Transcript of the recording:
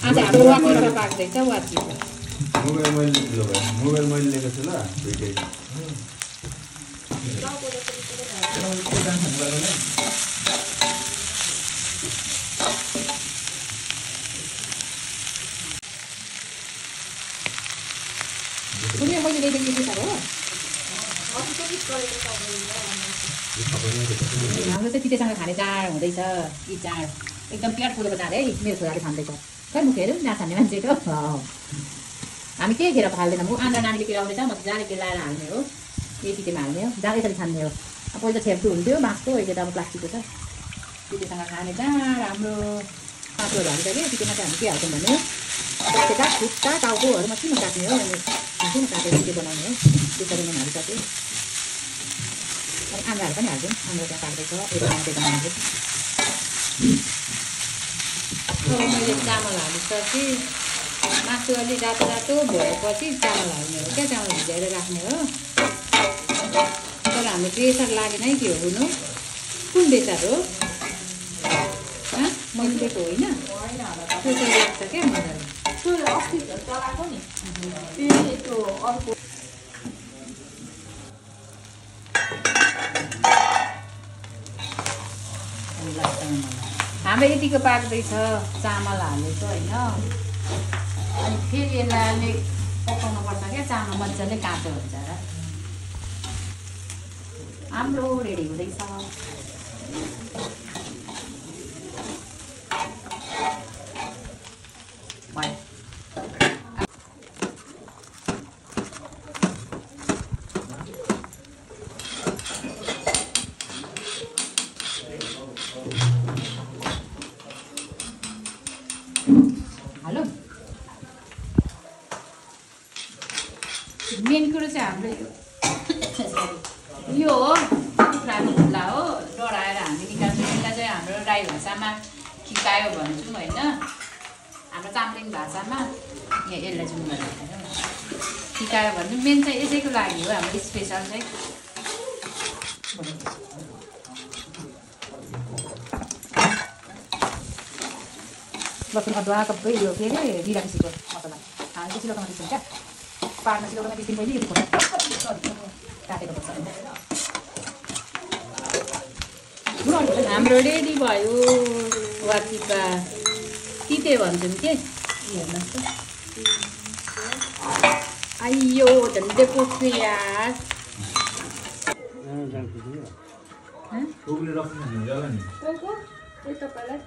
आज हाम्रो वाचिपा पाक्दैछ वाचिपा मोबाइल मैले लिएको छु ल दुईटै कुनै मैले ल्याइदिएको छु सर हो हाम्रो चाहिँ तितेसँग खाने चाड हुँदैछ यी चाड एकदम प्याट पुगेको चाड है मेरो छोराले खाँदैछ खै म हेरौँ नखाने मान्छेको हामी के खेर फाल्दैनौँ आन्द्रा नानीले पिलाउँदैछ म जाने पिलाएर हाल्ने हो यही तितेमा हाल्ने हो जाँदै यसरी छान्ने हो अब पहिला छेप्टु हुन्थ्यो बाँसको अहिले त अब प्लास्टिकको छ तितेसँग खाने चाड हाम्रो पाँचवटा हाल्छ कि तितेमा चाहिँ हामी के हाल्छौँ भने कतिका खुट्टा टाउकोहरू मात्रै काट्ने हो अनि किन काटेर तिते बनाउने हो त्यसरी नै हालिसक्यो अनि आन्द्राहरू पनि हाल्छौँ आन्द्रा त्यहाँ काट्दैछ एउटा मान्छे बनाउँछु मैले चामल हालिसकेँ मासु अलि रातो रातो भएपछि चामल हाल्ने हो क्या चामल भिजाएर राख्ने हो तर हाम्रो प्रेसर लागेन है के हो हुनु कुन प्रेसर हो मैले दिएको होइन प्रेसर लाग्छ क्या मजाले अस्ति चलाएको नि त्यो अर्को हाम्रो यतिको पाक्दैछ चामल हालेको होइन अनि फेरि यसलाई अलिक पकाउनु पर्छ क्या चामल मजाले काँचो हुन्छ र हाम्रो रेडी हुँदैछ हेलो मेन कुरो चाहिँ हाम्रो यो हो कुखुराको खुल्ला हो डढाएर हामी निकाल्छौँ यसलाई चाहिँ हाम्रो राई भाषामा खिकायो भन्छौँ होइन हाम्रो चाम्लिङ भाषामा यहाँ यसलाई जुन गरेर खिकायो भन्छौँ मेन चाहिँ यसैको लागि हो हाम्रो स्पेसल चाहिँ लसुन अदुवा सबै यो के अरे जिरा पिसेको मसला हामी सिलौटोमा पिस्छौँ क्या पाहाडमा सिलौटोमा पिस्छौँ मैले यो काटेको पर्छ हाम्रो रेडी भयो वाचिपा तिते भन्छौँ के हेर्नुहोस् त आइयो झन्डै पुग्छु यार टोकले राख्नु हुन्छ होला नि तपाईँलाई